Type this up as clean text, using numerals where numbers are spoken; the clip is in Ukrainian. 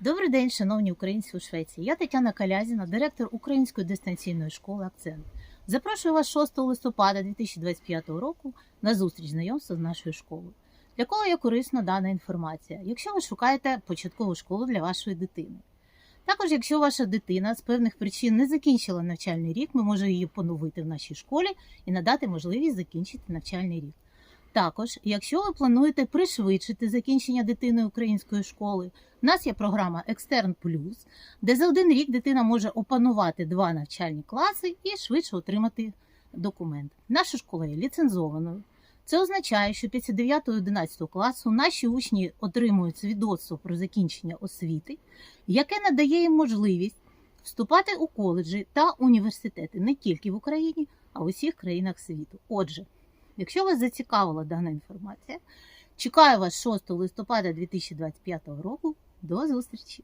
Добрий день, шановні українці у Швеції. Я Тетяна Калязіна, директор Української дистанційної школи «Акцент». Запрошую вас 6 листопада 2025 року на зустріч знайомства з нашою школою. Для кого є корисна дана інформація, якщо ви шукаєте початкову школу для вашої дитини. Також, якщо ваша дитина з певних причин не закінчила навчальний рік, ми можемо її поновити в нашій школі і надати можливість закінчити навчальний рік. Також, якщо ви плануєте пришвидшити закінчення дитини української школи, у нас є програма «Екстерн Плюс», де за один рік дитина може опанувати 2 навчальні класи і швидше отримати документ. Наша школа є ліцензованою. Це означає, що після 9-11 класу наші учні отримують свідоцтво про закінчення освіти, яке надає їм можливість вступати у коледжі та університети не тільки в Україні, а в усіх країнах світу. Отже, якщо вас зацікавила дана інформація, чекаю вас 6 листопада 2025 року. До зустрічі!